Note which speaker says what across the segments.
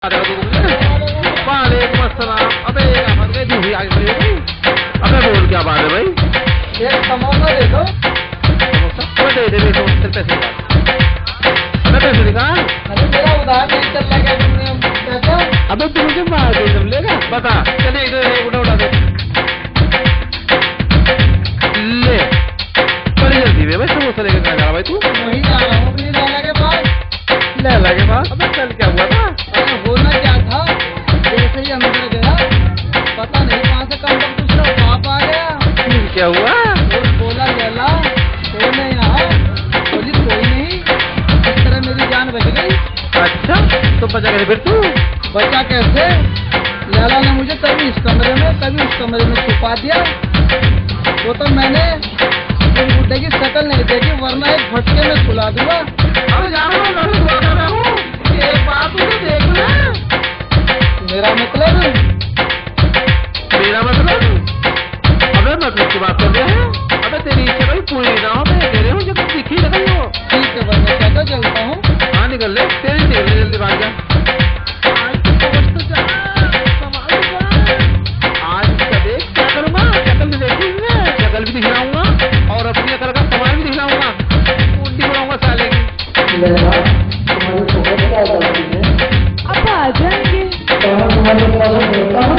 Speaker 1: वालेकुम अस्सलाम। अबे अबे बोल क्या बात है भाई?
Speaker 2: एक समोसा दे दो।
Speaker 1: समोसा दे दे पैसे निकाल। अबे पैसे निकाल।
Speaker 2: अरे मेरा उधार नहीं चल रहा क्या तुमने क्या?
Speaker 1: अबे तू मुझे मार के जब लेगा बता। चलिए इधर उठा दे ले। बड़ी जल्दी में भाई समोसा लेकर कहाँ जा रहा भाई तू?
Speaker 2: वहीं जा रहा हूँ अपनी लैला के पास।
Speaker 1: लैला के पास? अबे कल क्या हुआ था?
Speaker 2: अरे होना क्या था, जैसे ही अंदर गया पता नहीं कहाँ से कम तक दूसरा बाप आ गया।
Speaker 1: क्या हुआ?
Speaker 2: और बोला लैला कौन है यहाँ? बोली कोई नहीं। इस तरह मेरी जान बच गई।
Speaker 1: अच्छा तो बचा कैसे फिर तू?
Speaker 2: बचा कैसे? लैला ने मुझे कभी इस कमरे में कभी उस कमरे में छुपा दिया। वो तो मैंने उस बुड्ढे की शक्ल नहीं देखी, वरना एक फटके में सुला दूंगा। मेरा मतलब
Speaker 1: अबे मतलब की बात कर रहे हैं? अबे तेरी इच्छा भाई पूरी ना हो। मैं कह रही हूँ जब तुम दिखी लगा हो।
Speaker 2: ठीक है भाई, मैं कहता चलता हूँ।
Speaker 1: हाँ निकल ले, तेरी निकल ले, जल्दी भाग जा। आज तो पहुँच तो जा, संभाल जा। आज इसका देख क्या करूँगा? शक्ल भी देखी है, शक्ल भी दिखलाऊंगा और अपनी अकल का सामान भी दिखलाऊंगा। कुंडी बनाऊंगा साले की।
Speaker 2: तुम्हारी सोच क्या करती है?
Speaker 3: अब आ जाएंगे।
Speaker 2: तुम्हारे पास देता हूँ।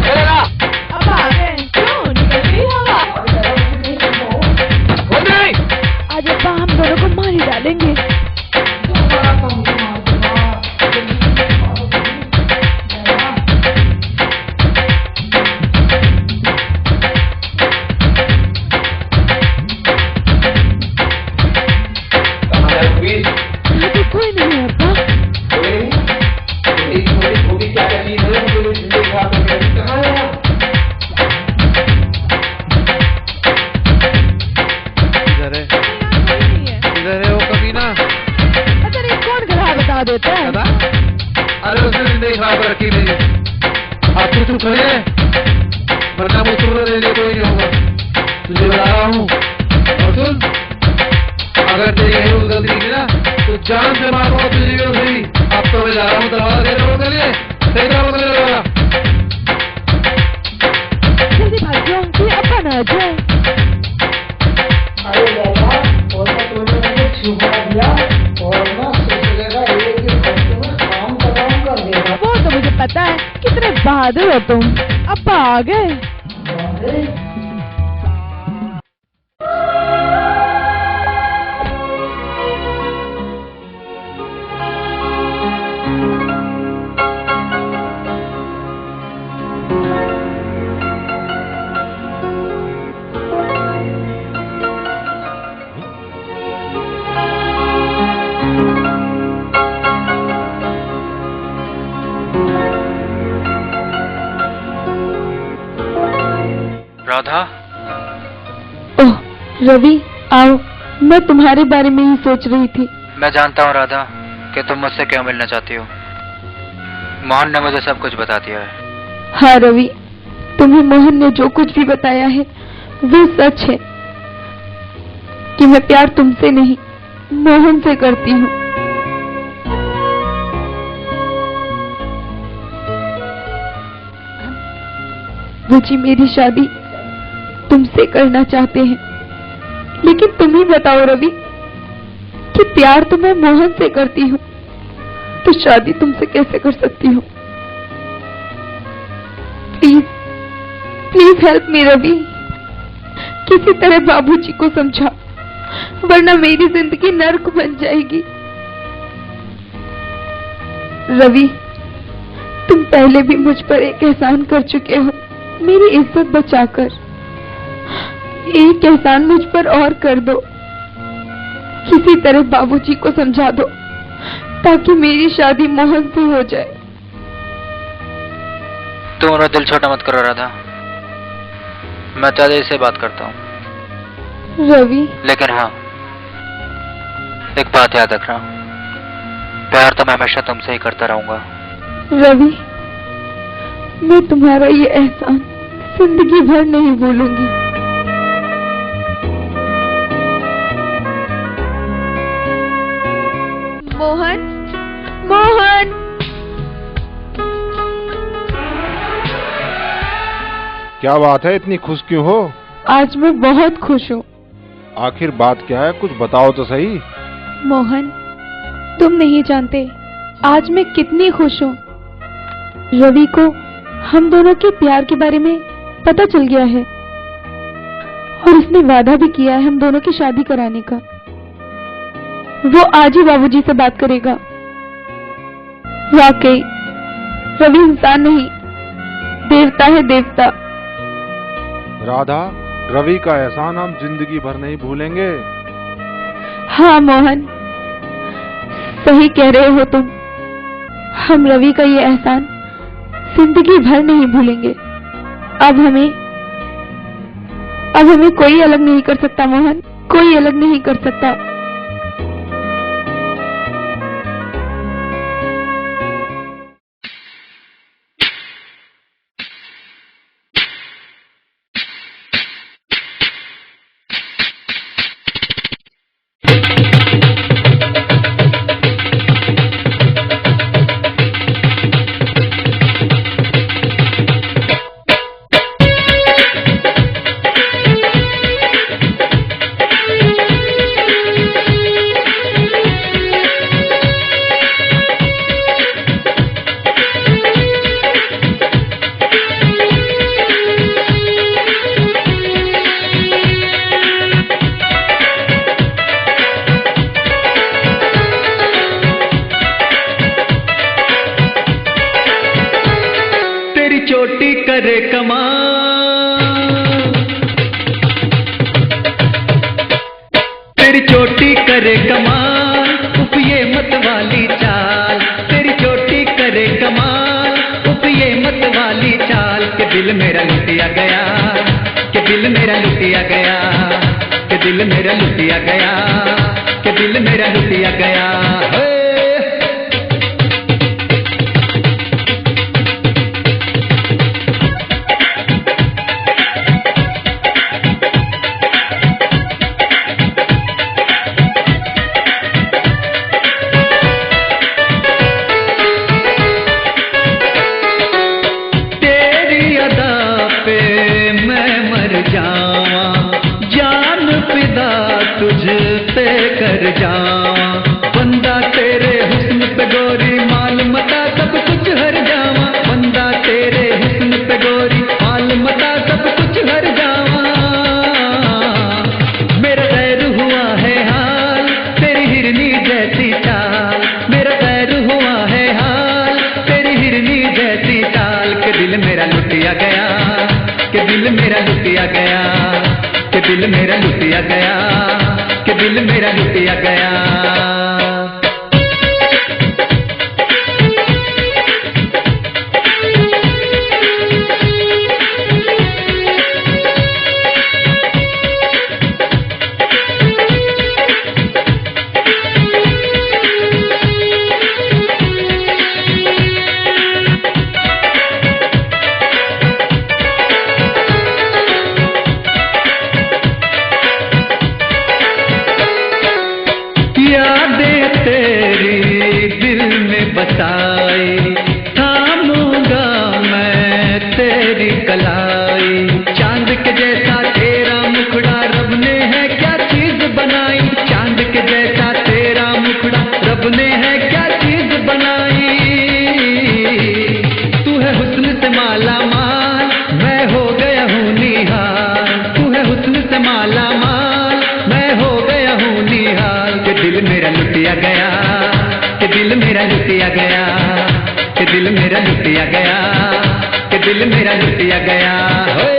Speaker 3: अब आ गए। क्यों निकल गई हवा? आज अब्बा हम दोनों को मार ही डालेंगे। यहाँ पे कोई नहीं है अब्बा। बता देता है।
Speaker 1: अरे उसने जिंदगी खराब कर रखी मेरी। अब तू खड़े है वरना मुझसे लेने कोई नहीं होगा। तुझे बता रहा हूँ और सुन, अगर तेरी कहीं गलती की ना तो जान से मारूंगा तुझे भी और सही। अब तो मैं जा रहा हूँ दरवाजा दे रहा हूँ के लिए। सही तरह बदले दरवाजा।
Speaker 3: जल्दी भाग जाओ कि अब्बा ना आ जाए।
Speaker 2: अरे लैला, वो तो तूने मुझे छुपा दिया और ना सोचेगा एक ही हफ्ते में काम तमाम कर देगा।
Speaker 3: वो तो मुझे पता है, कितने बहादुर हो तुम। अब्बा आ गए।
Speaker 4: राधा।
Speaker 3: ओह रवि, आओ। मैं तुम्हारे बारे में ही सोच रही थी।
Speaker 4: मैं जानता हूँ राधा कि तुम मुझसे क्यों मिलना चाहती हो। मोहन ने मुझे सब कुछ बता दिया है।
Speaker 3: हाँ रवि, तुम्हें मोहन ने जो कुछ भी बताया है वो सच है कि मैं प्यार तुमसे नहीं मोहन से करती हूँ। वो जी मेरी शादी तुमसे करना चाहते हैं, लेकिन तुम ही बताओ रवि कि प्यार तो मैं मोहन से करती हूँ तो शादी तुमसे कैसे कर सकती हूँ? Please please help me Ravi. किसी तरह बाबूजी को समझा, वरना मेरी जिंदगी नर्क बन जाएगी। रवि, तुम पहले भी मुझ पर एक एहसान कर चुके हो, मेरी इज्जत बचाकर। एक एहसान मुझ पर और कर दो। किसी तरह बाबूजी को समझा दो ताकि मेरी शादी मोहन से हो जाए।
Speaker 4: तुम मेरा दिल छोटा मत करो राधा। मैं तेरे से बात करता हूँ
Speaker 3: रवि।
Speaker 4: लेकिन हाँ, एक बात याद रखना, प्यार तो मैं हमेशा तुमसे ही करता रहूंगा।
Speaker 3: रवि, मैं तुम्हारा ये एहसान जिंदगी भर नहीं भूलूंगी। मोहन, मोहन,
Speaker 5: क्या बात है, इतनी खुश क्यों हो?
Speaker 3: आज मैं बहुत खुश हूँ।
Speaker 5: आखिर बात क्या है, कुछ बताओ तो सही।
Speaker 3: मोहन, तुम नहीं जानते आज मैं कितनी खुश हूँ। रवि को हम दोनों के प्यार के बारे में पता चल गया है और उसने वादा भी किया है हम दोनों की शादी कराने का। वो आज ही बाबूजी से बात करेगा। वाकई रवि इंसान नहीं, देवता है, देवता।
Speaker 5: राधा, रवि का एहसान हम जिंदगी भर नहीं भूलेंगे।
Speaker 3: हाँ मोहन, सही कह रहे हो तुम। हम रवि का ये एहसान जिंदगी भर नहीं भूलेंगे। अब हमें कोई अलग नहीं कर सकता मोहन, कोई अलग नहीं कर सकता।
Speaker 6: चोटी करे कमाल, तेरी चोटी करे कमाल, उपिए मत वाली चाल। तेरी चोटी करे कमाल, उपिए मत वाली चाल। के दिल मेरा लुटिया गया, के दिल मेरा लुटिया गया, के दिल मेरा लुटिया गया, के दिल मेरा लुटिया गया। जान फिदा तुझ पे कर जावा, बंदा तेरे हुस्न पे गोरी माल मता सब कुछ हर जावा। बंदा तेरे हुस्न पे गोरी माल मता सब कुछ हर जावा। मेरा गैर हुआ है हाल, तेरी हिरनी जैसी चाल। मेरा गैर हुआ है हाल, तेरी हिरनी जैसी चाल। के दिल मेरा लुटिया गया, के दिल मेरा लुटिया गया, के दिल मेरा लुटिया गया, के दिल मेरा लुटिया गया। यादें तेरी दिल में बसाई, थामूंगा मैं तेरी कलाई। चांद के जैसा तेरा मुखड़ा रब ने है क्या चीज बनाई। चांद के जैसा तेरा मुखड़ा रब ने है क्या चीज बनाई। तू है हुस्न से माला माल, मैं हो गया हूँ निहाल। तू है हुस्न से माला माल, मैं हो गया हूँ निहाल। के दिल मेरा लुटिया गया, के दिल मेरा लुटिया गया, के दिल मेरा लुटिया गया, के दिल मेरा लुटिया गया। होए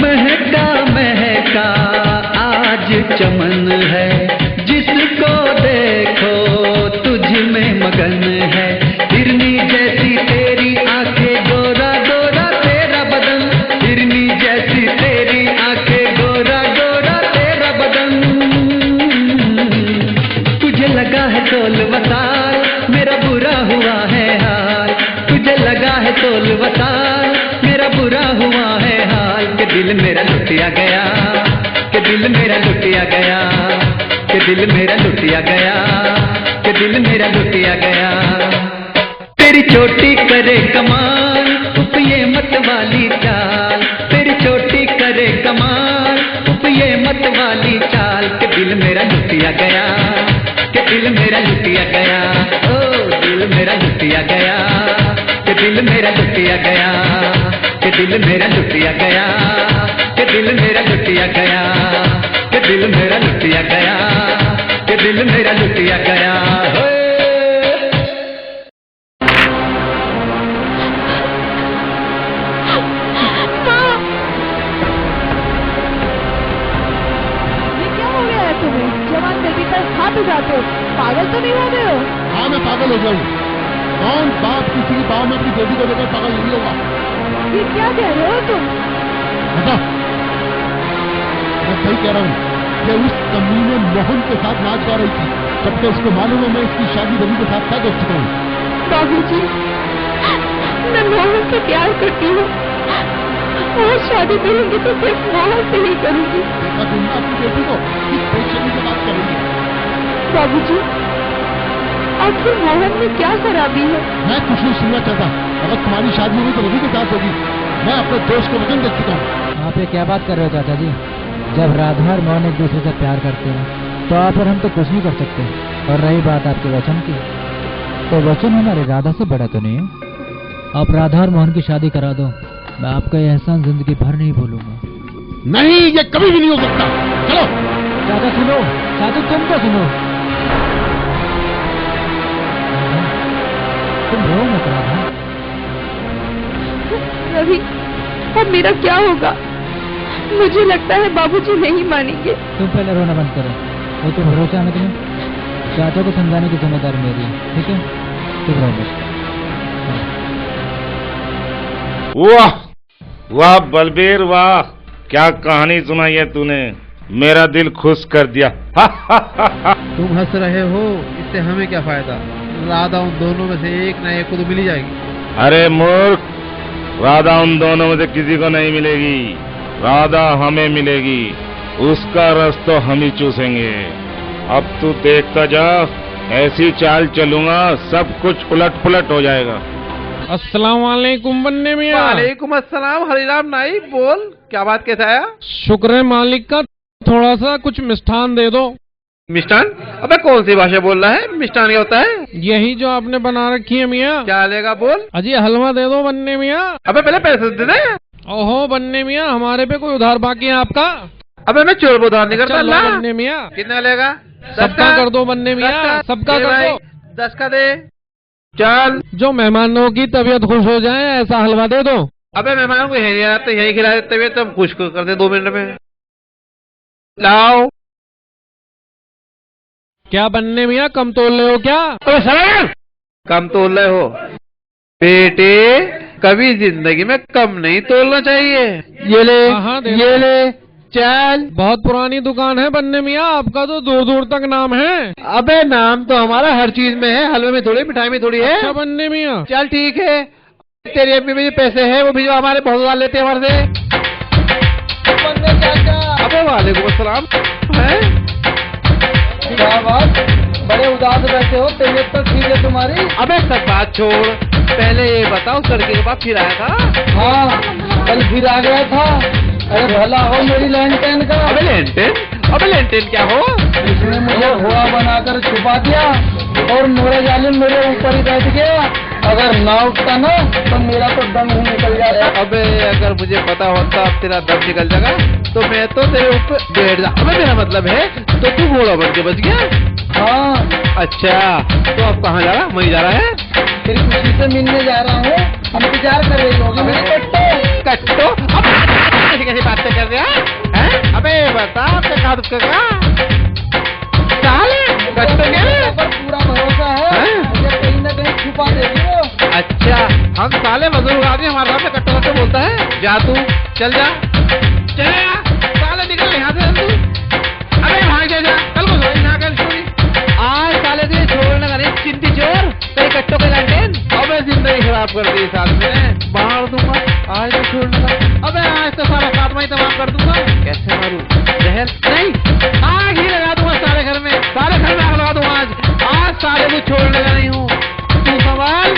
Speaker 6: महका महका आज चमन है, जिसको देखो तुझ में मगन है। हिरनी जैसी तेरी आंखें, गोरा गोरा तेरा बदन। हिरनी जैसी तेरी आंखें, गोरा गोरा तेरा बदन। तुझे लगा है तोल वसाल, मेरा बुरा हुआ है हाल। तुझे लगा है तोल वसाल, मेरा बुरा हुआ है हाल। दिल मेरा लुटिया गया, कि दिल मेरा लुटिया गया, कि दिल मेरा लुटिया गया, कि दिल मेरा लुटिया गया। तेरी चोटी करे कमाल, उप ये मत वाली चाल, तेरी चोटी करे कमाल, उप ये मत वाली चाल, कि दिल मेरा लुटिया गया, कि दिल मेरा लुटिया गया, ओ दिल मेरा लुटिया गया, कि दिल मेरा लुटिया गया, कि दिल मेरा लुटिया गया, कि दिल मेरा लुटिया गया, कि दिल मेरा लुटिया गया, कि दिल मेरा लुटिया गया।
Speaker 3: पागल तो नहीं हो गए हो?
Speaker 7: हाँ मैं पागल हो गया हूँ। कौन बाप किसी की बात में अपनी बेटी को लेकर पागल नहीं होगा?
Speaker 3: ये क्या कह रहे हो तुम?
Speaker 7: बता, मैं सही कह रहा हूँ कि उस कमीने मोहन के साथ नाच गा रही थी, जबकि उसको मालूम है मैं इसकी शादी रवि के साथ तय कर चुका हूँ।
Speaker 3: बाबूजी, मैं मोहन से प्यार करती हूँ और शादी करूंगी तो सिर्फ मोहन से ही करूंगी।
Speaker 7: देखा तुमने अपनी बेटी को किस बेशर्मी से बात करेंगे?
Speaker 3: बाबूजी, आखिर मोहन में क्या खराबी है?
Speaker 7: मैं कुछ नहीं सुनना चाहता। अगर तुम्हारी शादी हुई तो रवि के साथ होगी। मैं अपने दोस्त को वचन दे चुका हूँ।
Speaker 8: आप ये क्या बात कर रहे हो चाचा जी? जब राधा और मोहन एक दूसरे से प्यार करते हैं तो आप और हम तो कुछ नहीं कर सकते। और रही बात आपके वचन की, तो वचन हमारे राधा से बड़ा तो नहीं है। आप राधा और मोहन की शादी करा दो, मैं आपका यह एहसान जिंदगी भर नहीं भूलूंगा।
Speaker 7: नहीं, ये कभी भी नहीं हो सकता। चलो
Speaker 8: चाचा सुनो, चाचा तुम तो सुनो। तुम रो मत राधा।
Speaker 3: रवि, अब मेरा क्या होगा? मुझे लगता है बाबूजी नहीं मानेंगे।
Speaker 8: तुम पहले रोना बंद करो। वो तुम भरोसा मत लो, चाचा को समझाने की जिम्मेदारी मेरी है, ठीक है? तुम रो मत।
Speaker 9: वाह वाह बलबीर वाह, क्या कहानी सुनाई है तूने, मेरा दिल खुश कर दिया।
Speaker 1: तुम हंस रहे हो, इससे हमें क्या फायदा? राधा उन दोनों में से एक ना एक को तो मिल ही जाएगी।
Speaker 9: अरे मूर्ख, राधा उन दोनों में से किसी को नहीं मिलेगी, राधा हमें मिलेगी, उसका रस तो हम ही चूसेंगे। अब तू देखता जा, ऐसी चाल चलूंगा सब कुछ उलट पुलट हो जाएगा।
Speaker 10: अस्सलाम वालेकुम बन्ने मियां।
Speaker 1: वालेकुम अस्सलाम। हरिराम नाई, बोल क्या बात कहता है?
Speaker 10: शुक्र है मालिक का, थोड़ा सा कुछ मिष्ठान दे दो।
Speaker 1: मिष्ठान? अबे कौन सी भाषा बोल रहा है? मिष्ठान क्या होता है?
Speaker 10: यही जो आपने बना रखी है मियां।
Speaker 1: क्या लेगा बोल?
Speaker 10: अजी हलवा दे दो बन्ने मियां।
Speaker 1: अबे पहले पैसे दे दे।
Speaker 10: ओहो बन्ने मियां, हमारे पे कोई उधार बाकी है आपका?
Speaker 1: अबे मैं चोर उधार नहीं करता।
Speaker 10: ला बन्ने मियां।
Speaker 1: कितना लेगा?
Speaker 10: सबका कर दो बन्ने मियां, सबका कर दो।
Speaker 1: 10 का दे। चल,
Speaker 10: जो मेहमानों की तबीयत खुश हो जाए ऐसा हलवा दे दो।
Speaker 1: अबे मेहमानों को यही खिला देते हुए तुम खुश कर दे 2 मिनट में। लाओ।
Speaker 10: क्या बन्ने मियां, कम तोल रहे हो क्या?
Speaker 1: अबे सर, कम तोल रहे हो बेटे, कभी जिंदगी में कम नहीं तोलना चाहिए। ये ले, ये ले, चल।
Speaker 10: बहुत पुरानी दुकान है बन्ने मियां, आपका तो दूर दूर तक नाम है।
Speaker 1: अबे नाम तो हमारा हर चीज में है, हलवे में थोड़ी, मिठाई में थोड़ी है।
Speaker 10: अच्छा बन्ने मियां,
Speaker 1: चल ठीक है। तेरी अम्मी में जो पैसे है वो भी जो हमारे बहुत उधार लेते हैं हमारे से। अबे वालेकुम अस्सलाम। है
Speaker 2: क्या बात, बड़े उदास बैठे हो, तबीयत तो ठीक है तुम्हारी?
Speaker 1: अबे सब बात छोड़, पहले ये बताओ लड़के के बाद फिर आया था?
Speaker 2: हाँ, कल फिर आ गया था। अरे भला हो मेरी लेनटेन का।
Speaker 1: अबे लेनटेन? अबे लेनटेन क्या हो?
Speaker 2: इसने मुझे हुआ बनाकर छुपा दिया और मोरे जालिम मेरे ऊपर ही बैठ गया। अगर ना उठता ना तो मेरा तो दम ही निकल जाता।
Speaker 1: अबे अगर मुझे पता होता अब तेरा दम निकल जाएगा तो मैं तो तेरे ऊपर बैठ जा। अबे मेरा मतलब है तो तू घोड़ा बन के बच गया?
Speaker 2: हाँ।
Speaker 1: अच्छा, तो अब कहाँ जा रहा? वहीं जा रहा है?
Speaker 2: तेरी खुशी से मिलने जा रहा हूँ, इंतजार कर रही होगी मेरी कट्टो।
Speaker 1: कट्टो? कैसी कैसी बातें कर रहे हैं? अबे बता, आपका कहा दुखा साले कट्टो के
Speaker 2: पूरा भरोसा है, मुझे कहीं न कहीं छुपा देगी वो।
Speaker 1: अच्छा, हम साले मजदूर आदमी, हमारे सामने कट्टो कट्टो बोलता है? जा तू, चल जा, चले जा, साले निकल यहाँ से तू। अबे भाग जा, कल को यहाँ कर आज साले तुझे छोड़ने का नहीं, चिंती चोर, तेरे कट्टो के लालटेन। अबे जिंदगी खराब कर दी इस आदमी ने। मार दूंगा आज तो छोड़ूंगा। अबे आज तो सारा खात्मा ही तमाम कर दूंगा। कैसे मारूं? जहर नहीं, आग ही लगा दूंगा सारे घर में। सारे घर में आग लगा दूंगा आज सारे को छोड़ने का नहीं हूँ। तू संभाल,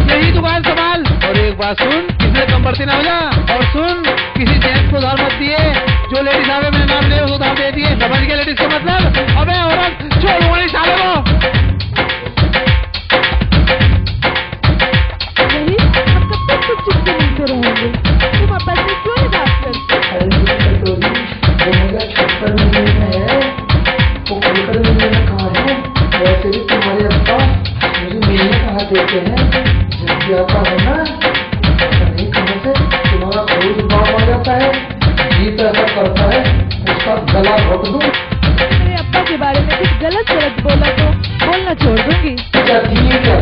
Speaker 1: यही दुकान संभाल। और एक बात सुन, किसी कम बढ़ती ना हो जा। और सुन, किसी जेंट्स को उधार मत दिए। जो लेडीज आवे मेरे नाम ले उधार दे दिए। समझ गए लेडीज का मतलब? अबे औरत छोड़ूंगा नहीं साले को।
Speaker 3: तुम आपस में क्यों ये बात करते?
Speaker 2: छप्पर में है वो खुलकर मिलने कहा है। वैसे भी तुम्हारे अब्बा मुझे मिलने कहा देते हैं। जब भी आता है ना, पता नहीं कहाँ से तुम्हारा खून बाप आ जाता है। जीत ऐसा करता है उसका गला घोट दूं।
Speaker 3: मेरे अब्बा के बारे में कुछ गलत गलत बोला तो बोलना छोड़ दूंगी।
Speaker 2: क्या ठीक है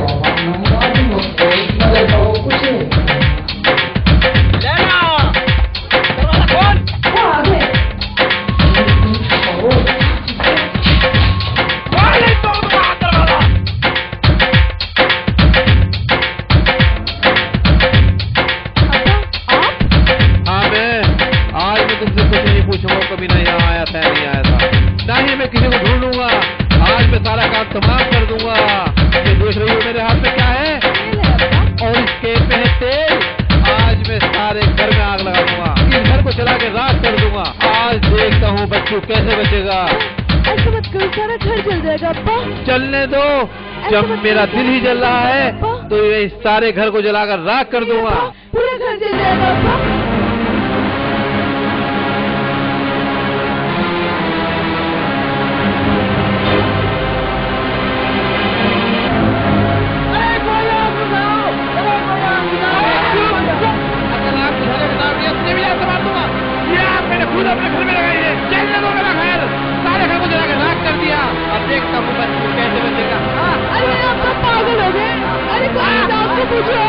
Speaker 2: कुछ
Speaker 1: कभी नहीं आया था, नहीं आया था। नहीं मैं किसी को ढूंढूंगा। आज मैं सारा काम तमाम कर दूंगा। ये देख रही हो मेरे हाथ में क्या है? और इसके पे है तेल। आज मैं सारे घर में आग लगा दूंगा। इस घर को जला के राख कर दूंगा। आज देखता हूँ बच्चू कैसे बचेगा।
Speaker 3: ऐसा मत करो, सारा घर जल जाएगा अब्बा।
Speaker 1: चलने दो, जब मेरा दिल ही जल रहा है तो ये सारे घर को जलाकर राख कर दूंगा।
Speaker 3: पूरा घर जल जाएगा अब्बा।
Speaker 1: खुद अपने घर में लगाई है। चलने दो मेरा घर। सारे घर को जला के राख कर दिया। अब देखता हूँ बच्चू कैसे बचेगा।
Speaker 3: अरे आप तो पागल हो गए। अरे आपसे पूछो।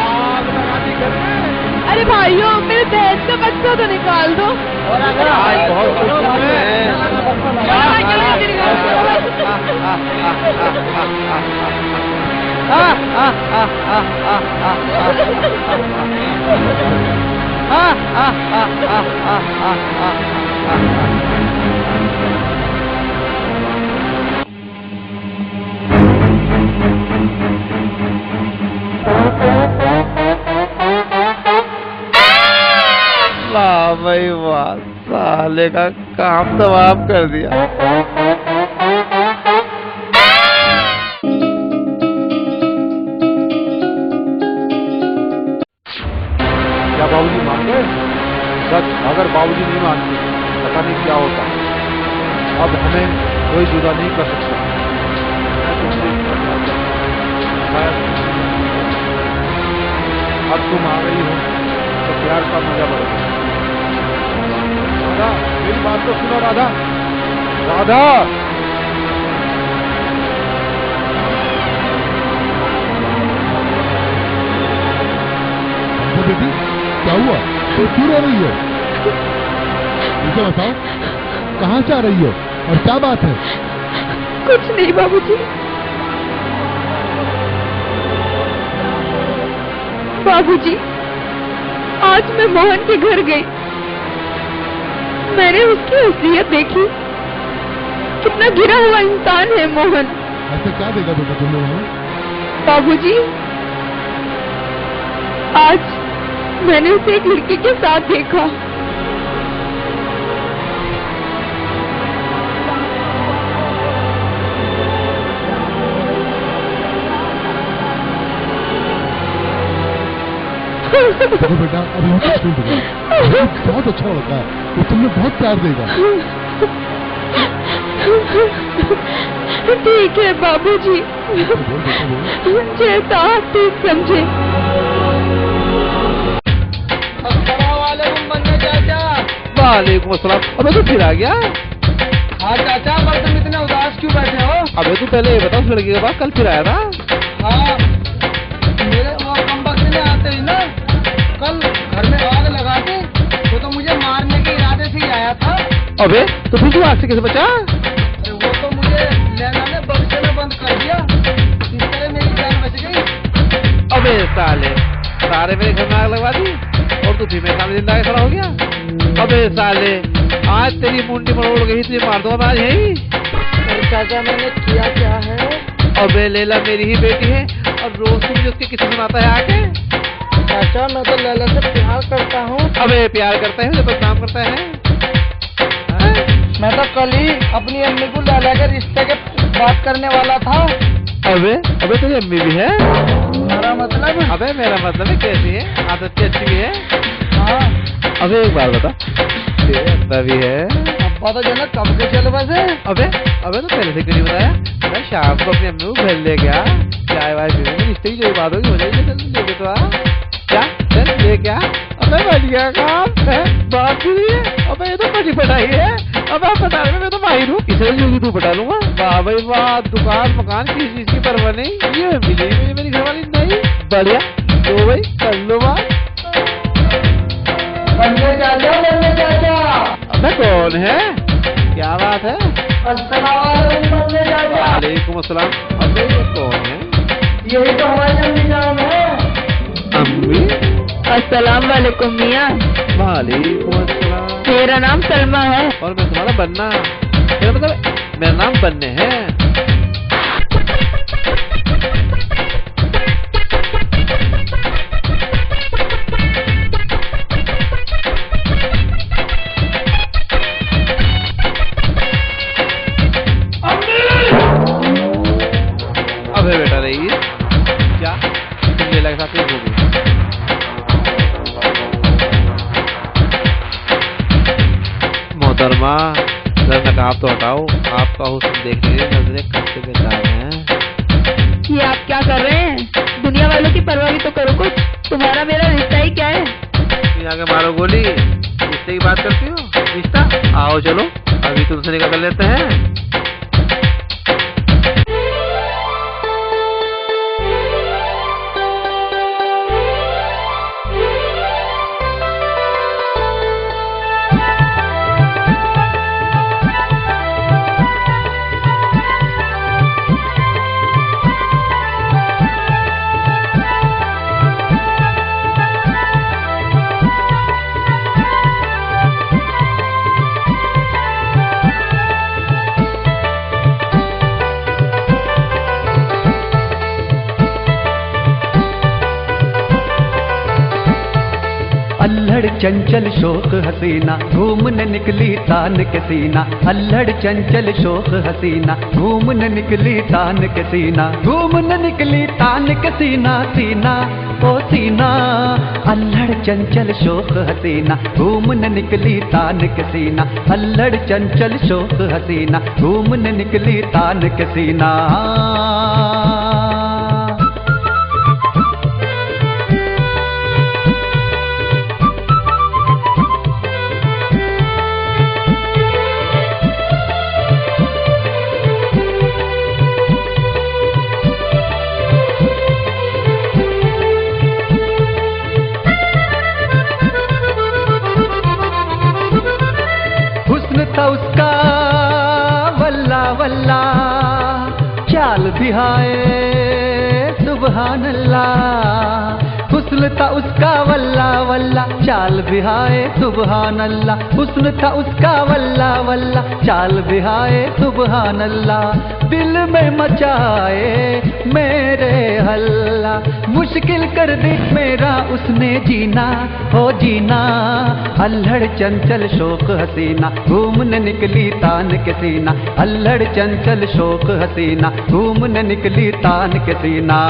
Speaker 3: अरे भाइयों, मेरे दहेज का बच्चा तो निकाल दो।
Speaker 1: और अगर आज बहुत खुश हूँ वाह भाई वाह, साले का काम तमाम कर दिया।
Speaker 5: क्या बाबूजी मान गए? सच, अगर बाबूजी नहीं मानते पता नहीं क्या होता। अब हमें कोई जुदा नहीं कर सकता। मैं तुमसे शायद अब तुम आ गई हो तो प्यार का मजा बढ़ गया। राधा, मेरी बात तो सुनो राधा। राधा,
Speaker 7: बेटी क्या हुआ? तो क्यों रो रही हो? मुझे बताओ, कहाँ से आ रही हो और क्या बात है?
Speaker 3: कुछ नहीं बाबूजी। बाबूजी, आज मैं मोहन के घर गई। मैंने उसकी असलियत देखी। कितना गिरा हुआ इंसान है मोहन।
Speaker 7: ऐसे क्या देगा बेटा तुम लोगों ने?
Speaker 3: बाबूजी, आज मैंने उसे एक लड़की के साथ देखा।
Speaker 7: देखो बेटा, अब यहाँ कुछ नहीं होगा। बहुत अच्छा लड़का है, वो तुम्हें बहुत प्यार देगा।
Speaker 3: ठीक है बाबूजी, जैसा आप ठीक समझे।
Speaker 1: वालेकुम अस्सलाम। अबे तू फिर आ गया?
Speaker 2: हाँ चाचा, पर तुम इतने उदास क्यों बैठे हो?
Speaker 1: अबे तू पहले ये बता, उस लड़की के पास कल फिर आया था?
Speaker 2: हाँ, मेरे वो कमबख्त ने आते ही ना कल घर में आग लगा के वो तो मुझे मारने के इरादे से ही आया था।
Speaker 1: अबे तो फिर तू आग से कैसे बचा?
Speaker 2: वो तो मुझे लैला ने बक्से में बंद कर दिया। इस तरह मेरी जान बच गई।
Speaker 1: अबे साले, सारे मेरे घर में आग लगवा दी और तू भी मेरे सामने जिंदा खड़ा हो गया। अबे साले, आज तेरी मुंडी मरोड़ गई, तुझे मार दूंगा मैं आज यही।
Speaker 2: चाचा मैंने किया क्या है?
Speaker 1: अबे लैला मेरी ही बेटी है और रोज तू मुझे उसके किस्से सुनाता है आके।
Speaker 2: चाचा मैं तो लैला से प्यार करता हूँ।
Speaker 1: अबे प्यार करता है, मुझे बदनाम करता है।
Speaker 2: मैं तो कल ही अपनी अम्मी को लैला के रिश्ते के बात करने वाला था।
Speaker 1: अबे तेरी अम्मी भी है?
Speaker 2: मेरा मतलब?
Speaker 1: अबे मेरा मतलब है कैसी है? आदत अच्छी भी है?
Speaker 2: हाँ।
Speaker 1: अबे एक बात बता, तेरे अब्बा भी है?
Speaker 2: अब्बा तो जनक कब के चल बसे।
Speaker 1: अबे तो पहले से क्यों नहीं बताया? मैं शाम को अपनी अम्मी को घर ले गया, चाय वाय पीने में रिश्ते की जो बात होगी हो जाएगी। चल लेके तो आ, क्या चल ले क्या? अबे बढ़िया काम है, बात भी नहीं है। अबे ये तो बड़ी पढ़ाई है। अबे पटाने में मैं तो माहिर हूँ, इसे जल्दी तू पटा लूंगा। वाह भाई वाह, दुकान मकान किसी चीज की परवाह नहीं, ये मिली मुझे मेरी घरवाली नहीं। बढ़िया, तो भाई कर लो बात।
Speaker 2: बन्ने चाचा।
Speaker 1: अबे कौन है? क्या बात है? वालेकुम अस्सलाम। अबे ये कौन है?
Speaker 2: यही तो हमारी अम्मी जान है।
Speaker 1: अम्मी?
Speaker 3: अस्सलाम वालेकुम मियाँ।
Speaker 1: वालेकुम अस्सलाम।
Speaker 3: मेरा नाम सलमा है।
Speaker 1: और मैं तुम्हारा बन्ना। मेरा मतलब मेरा नाम बन्ने है। अबे बेटा रही क्या तुम ले लगा साथ हो गई? मोहतरमा जरा नकाब तो हटाओ, आपका हुस्न देखने के लिए नजरें कब से बेताब हैं।
Speaker 3: ये आप क्या कर रहे हैं? दुनिया वालों की परवाह भी तो करो कुछ। तुम्हारा मेरा रिश्ता ही क्या है?
Speaker 1: तुम आगे मारो गोली, रिश्ते की बात करती हो? रिश्ता आओ चलो अभी तुमसे निकाल कर लेते हैं।
Speaker 6: अल्हड़ चंचल शोक हसीना घूमने निकली तान के सीना। अल्हड़ चंचल शोक हसीना घूमने निकली तान के सीना। घूमने निकली तान के सीना सीना ओ सीना। अल्हड़ चंचल शोक हसीना घूमने निकली तान के सीना। अल्हड़ चंचल शोक हसीना घूमने निकली तान के सीना। था उसका वल्ला वल्ला चाल भी हाय सुबहान अल्लाह। हुस्न था उसका वल्ला वल्ला चाल भी हाय सुबहान अल्लाह। हुस्न था उसका वल्ला वल्ला चाल भी हाय सुबहान अल्लाह। दिल में मचाए मेरे हल्ला मुश्किल कर दे मेरा उसने जीना हो जीना। अल्हड़ चंचल शोक हसीना घूमने निकली तान के सीना। अल्हड़ चंचल शोक हसीना घूमने निकली तान के सीना।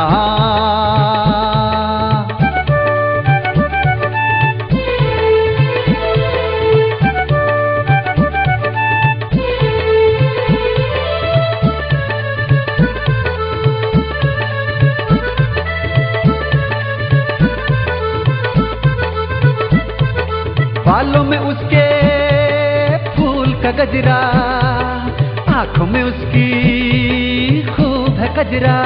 Speaker 6: बालों में उसके फूल का गजरा आंखों में उसकी खूब है कजरा।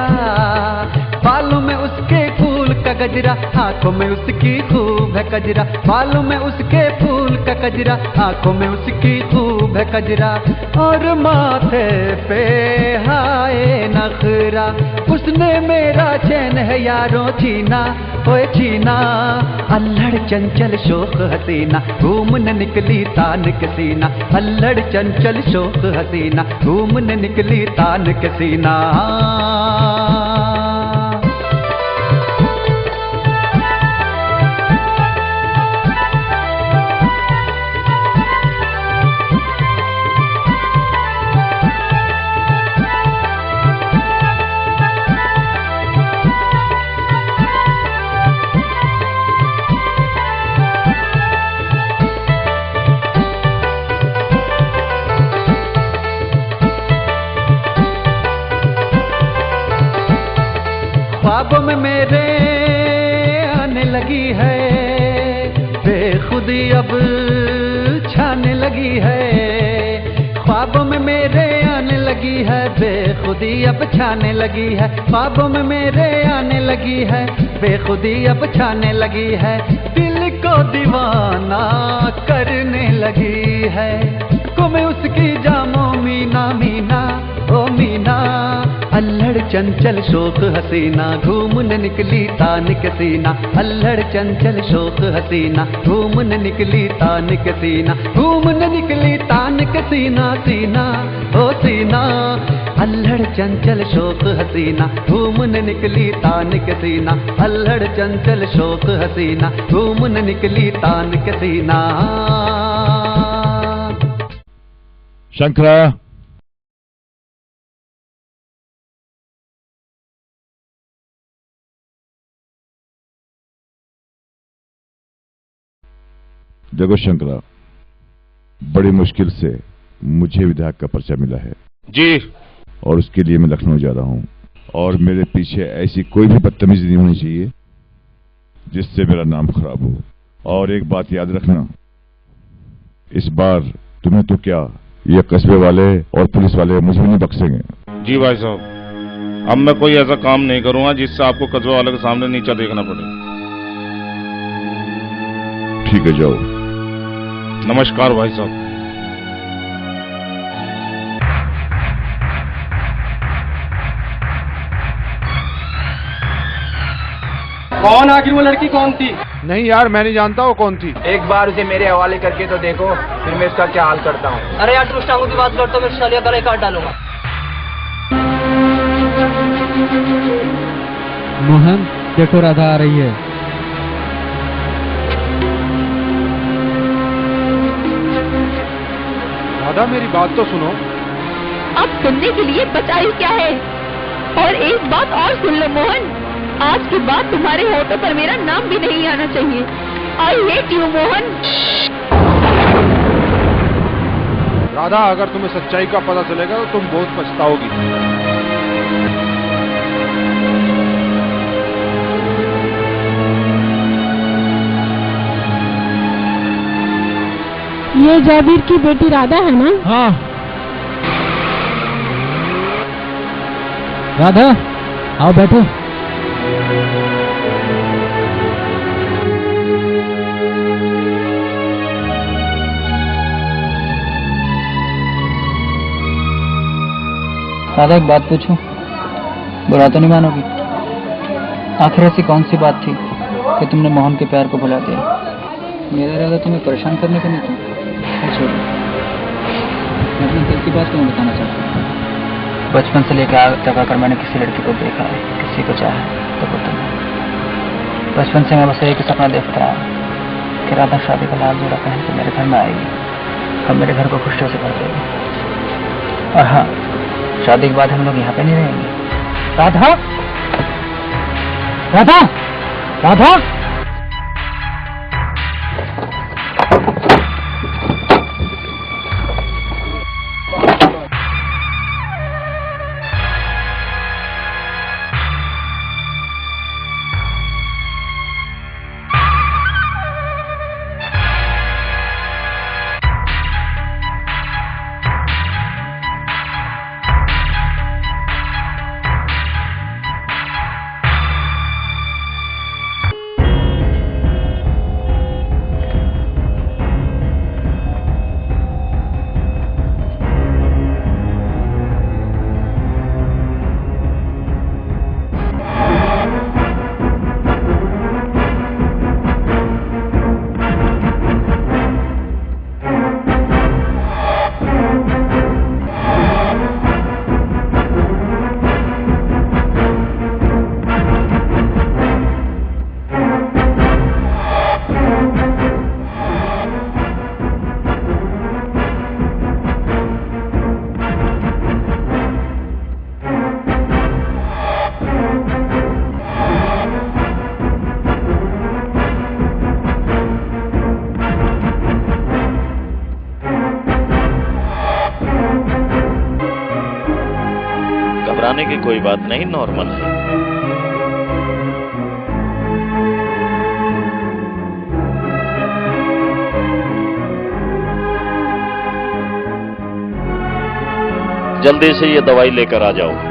Speaker 6: बालों में उसके फूल का का गजरा, आंखों में उसकी खूब है कजरा, बालों में उसके फूल का कजरा, आंखों में उसकी खूब है कजरा, और माथे पे हाय नखरा, उसने मेरा चैन है यारों छीना, ओए छीना। अल्लड़ चंचल शोक हसीना, घूमने निकली तान के सीना, अल्लड़ चंचल शोक हसीना, घूमने निकली तान के सीना। ख्वाबों में मेरे आने लगी है, बेखुदी अब छाने लगी है, ख्वाबों में मेरे आने लगी है, बेखुदी अब छाने लगी है, ख्वाबों में मेरे आने लगी है, बेखुदी अब छाने लगी है, दिल को दीवाना करने लगी है, को मैं उसकी जामो मीना मीना ओ मीना। अल्लड़ चंचल शोक हसीना, घूमने निकली तान के सीना, अल्लड़ चंचल शोक हसीना, घूमने निकली तान के सीना, घूमने निकली तान के सीना सीना ओ सीना। अल्लड़ चंचल शोक हसीना, घूमने निकली तान के सीना, अल्लड़ चंचल शोक हसीना, घूमने निकली तान के सीना।
Speaker 9: शंकरा,
Speaker 7: देखो शंकरा, बड़ी मुश्किल से मुझे विधायक का पर्चा मिला है
Speaker 9: जी,
Speaker 7: और उसके लिए मैं लखनऊ जा रहा हूं, और मेरे पीछे ऐसी कोई भी बदतमीजी नहीं होनी चाहिए जिससे मेरा नाम खराब हो। और एक बात याद रखना, इस बार तुम्हें तो क्या, ये कस्बे वाले और पुलिस वाले मुझे नहीं बख्शेंगे।
Speaker 9: जी भाई साहब, अब मैं कोई ऐसा काम नहीं करूंगा जिससे आपको कस्बे वाले के सामने नीचा देखना पड़े।
Speaker 7: ठीक है, जाओ।
Speaker 9: नमस्कार भाई साहब।
Speaker 11: कौन आखिर वो लड़की कौन थी?
Speaker 5: नहीं यार, मैं नहीं जानता वो कौन थी।
Speaker 11: एक बार उसे मेरे हवाले करके तो देखो, फिर मैं उसका क्या हाल करता हूँ। अरे यार, टूस्टांगों की बात करता हूँ, मैं सालिया गले काट डालूंगा।
Speaker 8: मोहन, देखो राधा आ रही है।
Speaker 5: राधा, मेरी बात तो सुनो।
Speaker 3: अब सुनने के लिए बचाई क्या है? और एक बात और सुन लो मोहन, आज के बाद तुम्हारे होठों पर मेरा नाम भी नहीं आना चाहिए। I hate you Mohan.
Speaker 5: Radha, अगर तुम्हें सच्चाई का पता चलेगा तो तुम बहुत पछताओगी।
Speaker 3: ये जाबिर की बेटी राधा है ना?
Speaker 8: हाँ। राधा, आओ बैठो।
Speaker 12: राधा, एक बात पूछूं? बुरा तो नहीं मानोगी? आखिर ऐसी कौन सी बात थी कि तुमने मोहन के प्यार को भुला दिया? मेरा इरादा तुम्हें परेशान करने का नहीं था। छोड़ो, मैं अपने दिल की बात तुम्हें बताना चाहता हूँ। बचपन से लेकर आज तक अगर मैंने किसी लड़की को देखा है, किसी को चाहा है, तो वो तुम। बचपन से मैं बस एक ही सपना देखता रहा कि राधा शादी का लाल जोड़ा पहन के मेरे घर में आएगी और मेरे घर को खुशियों से भर देगी। और हाँ, शादी के बाद हम लोग यहाँ पे नहीं रहेंगे। राधा, राधा, राधा।
Speaker 13: घबराने की कोई बात नहीं, नॉर्मल है। जल्दी से ये दवाई लेकर आ जाओ।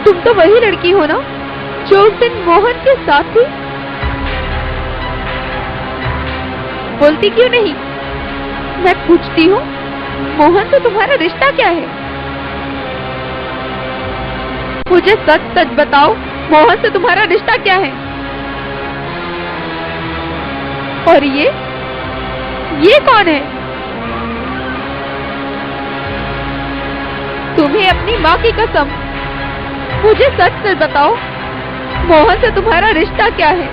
Speaker 3: तुम तो वही लड़की हो ना जो उस दिन मोहन के साथ थी? बोलती क्यों नहीं? मैं पूछती हूँ, मोहन से तुम्हारा रिश्ता क्या है? मुझे सच सच बताओ, मोहन से तुम्हारा रिश्ता क्या है? और ये कौन है? तुम्हें अपनी माँ की कसम, मुझे सच सच बताओ, मोहन से तुम्हारा रिश्ता क्या है?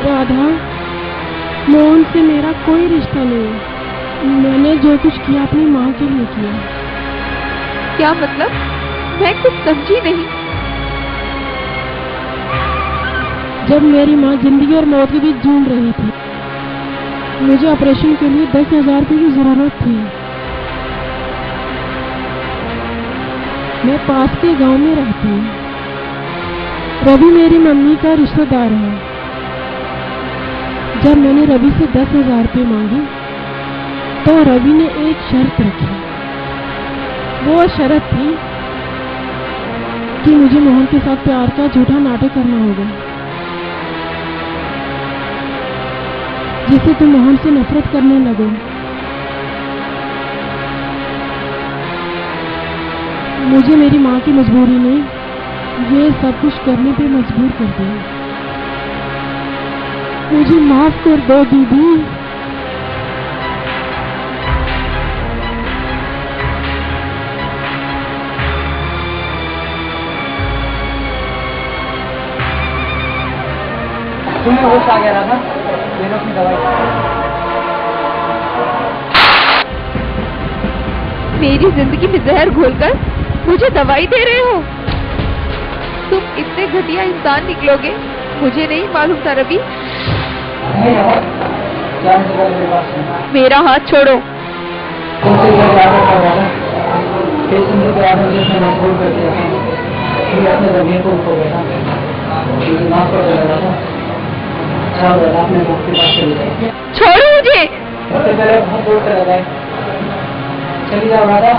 Speaker 14: राधा, मोहन से मेरा कोई रिश्ता नहीं। मैंने जो कुछ किया अपनी माँ के लिए किया।
Speaker 3: क्या मतलब? मैं कुछ समझी नहीं।
Speaker 14: जब मेरी माँ जिंदगी और मौत के बीच जूझ रही थी, मुझे ऑपरेशन के लिए 10,000 रुपये की जरूरत थी। मैं पास के गांव में रहती हूँ। रवि मेरी मम्मी का रिश्तेदार है। जब मैंने रवि से 10,000 रुपये मांगी तो रवि ने एक शर्त रखी। वो शर्त थी कि मुझे मोहन के साथ प्यार का झूठा नाटक करना होगा, जिससे तुम मोहन से नफरत करने लगो। मुझे मेरी माँ की मजबूरी ने ये सब कुछ करने पे मजबूर कर दिया। मुझे माफ कर दो दीदी।
Speaker 12: तुम्हें होश आ गया राधा, ले लो अपनी दवाई।
Speaker 3: मेरी जिंदगी में जहर घोलकर मुझे दवाई दे रहे हो? तुम इतने घटिया इंसान निकलोगे, मुझे नहीं मालूम था रवि। मेरा हाथ छोड़ो। छोड़ो मुझे।
Speaker 12: चली जाओ राधा।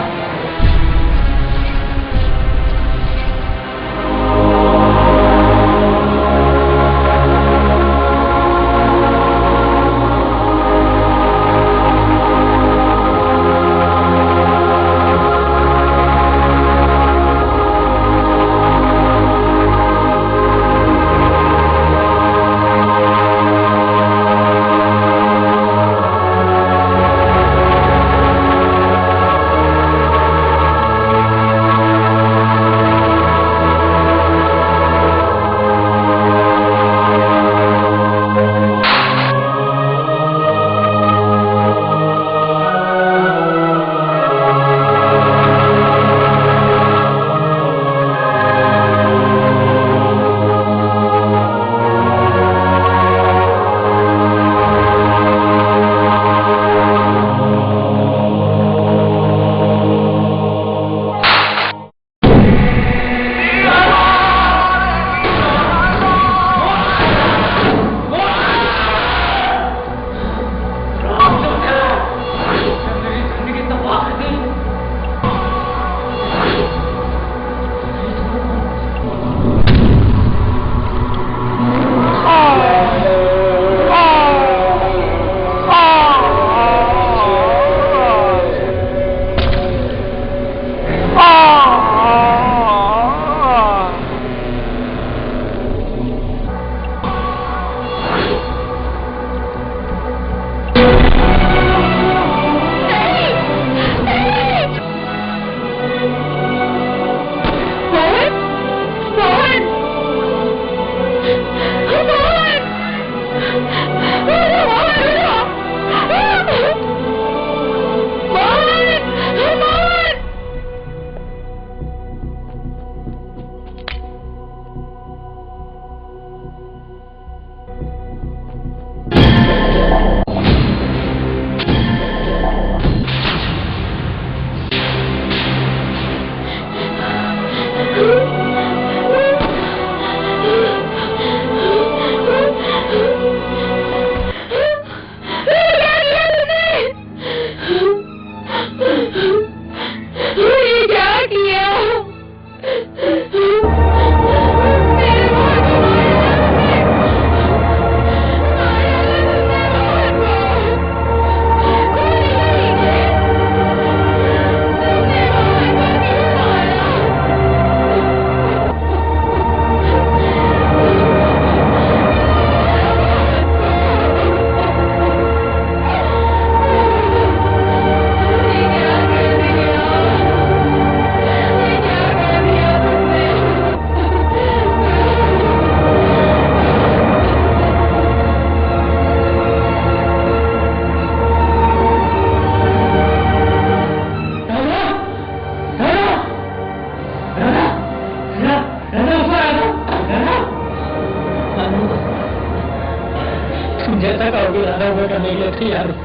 Speaker 12: तुम जैसा कहोगे राधा वो करने के लिए तैयार हूँ।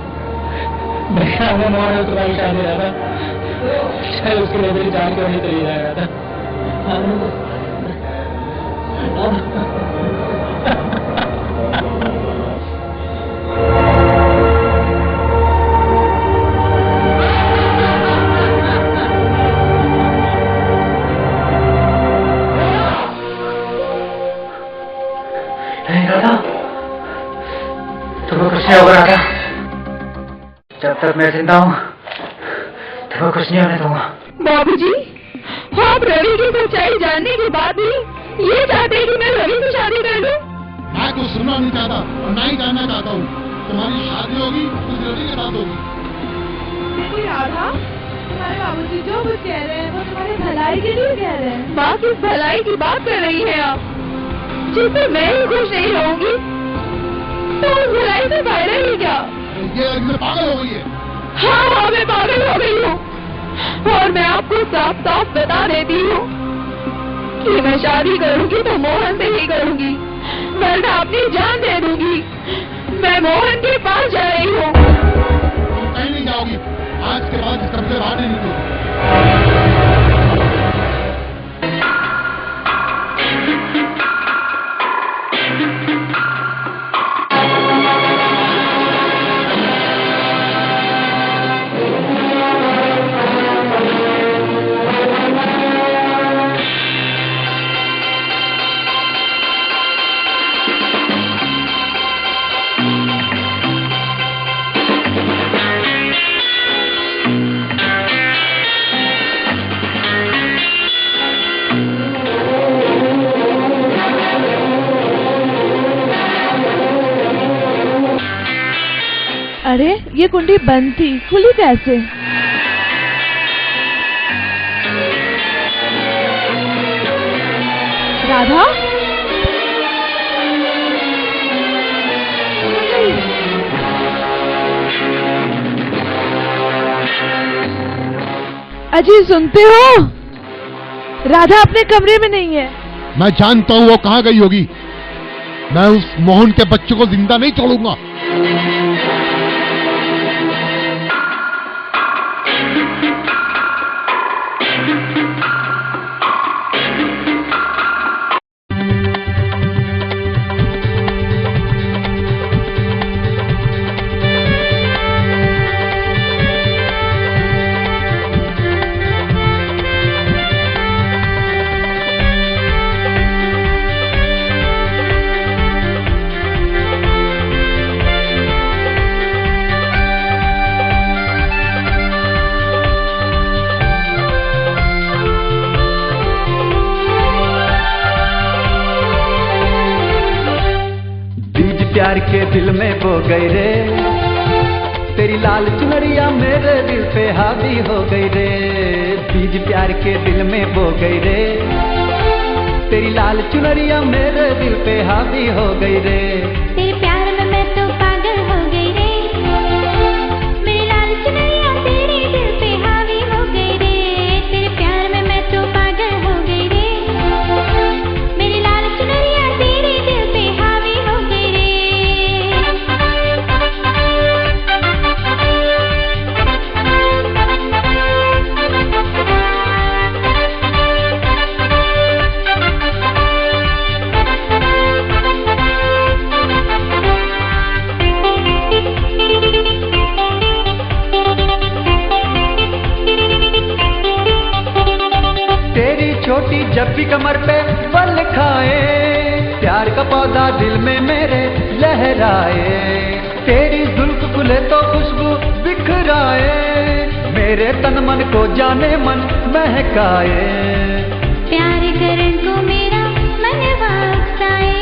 Speaker 12: मेरा मैं मोहन है तुम्हारी शादी राधा, शायद उसके लिए मेरी जान क्यों नहीं चली जाए राधा। नहीं राधा, तुम्हें कुछ नहीं होगा राधा। जब तक मैं जिंदा हूँ तुम्हें कुछ नहीं होने दूंगा।
Speaker 3: बाबूजी, आप रवि की सच्चाई जानने के बाद भी ये चाहते हैं कि मैं रवि से शादी कर लूं?
Speaker 15: मैं कुछ सुनना नहीं चाहता और ना ही जानना चाहता हूँ। तुम्हारी शादी होगी तो रवि के साथ होगी।
Speaker 14: देखो राधा, तुम्हारे बाबूजी जो कुछ कह रहे हैं वो तुम्हारे भलाई के लिए कह रहे हैं।
Speaker 3: माँ किस भलाई की बात कर रही है आप? जिससे मैं ही खुश नहीं रहूंगी तो उस भलाई से फायदा ही क्या?
Speaker 15: ये एकदम पागल हो गई है।
Speaker 3: हाँ, मैं पागल हो गई हूँ और मैं आपको साफ साफ बता देती हूँ कि मैं शादी करूंगी तो मोहन से ही करूंगी, वरना अपनी जान दे दूंगी। मैं मोहन के पास जा रही हूँ।
Speaker 15: तुम कहीं नहीं जाओगी, आज के बाद इस कमरे बाहर नहीं निकलोगी।
Speaker 14: अरे ये कुंडी बंद थी, खुली कैसे? राधा, अजी सुनते हो? राधा अपने कमरे में नहीं है।
Speaker 15: मैं जानता हूँ वो कहाँ गई होगी। मैं उस मोहन के बच्चे को जिंदा नहीं छोड़ूंगा।
Speaker 6: प्यार के दिल में बो गई रे, तेरी लाल चुनरिया मेरे दिल पे हावी हो गई रे। बीज प्यार के दिल में बो गई रे, तेरी लाल चुनरिया मेरे दिल पे हावी हो गई रे।
Speaker 16: तेरे प्यार में मैं तो पागल हो गई रे, मेरी लाल चुनरिया तेरे दिल पे हावी हो गई रे। तेरे प्यार में मैं तो पागल हो गई रे, मेरी लाल चुनरिया तेरे दिल पे हावी हो गई रे।
Speaker 6: छोटी जब भी कमर पे बल खाए, प्यार का पौधा दिल में मेरे लहराए। तेरी जुल्फ खुले तो खुशबू बिखराए, मेरे तन मन को जाने मन महकाए।
Speaker 16: प्यार करने को मेरा मन वाकसाए,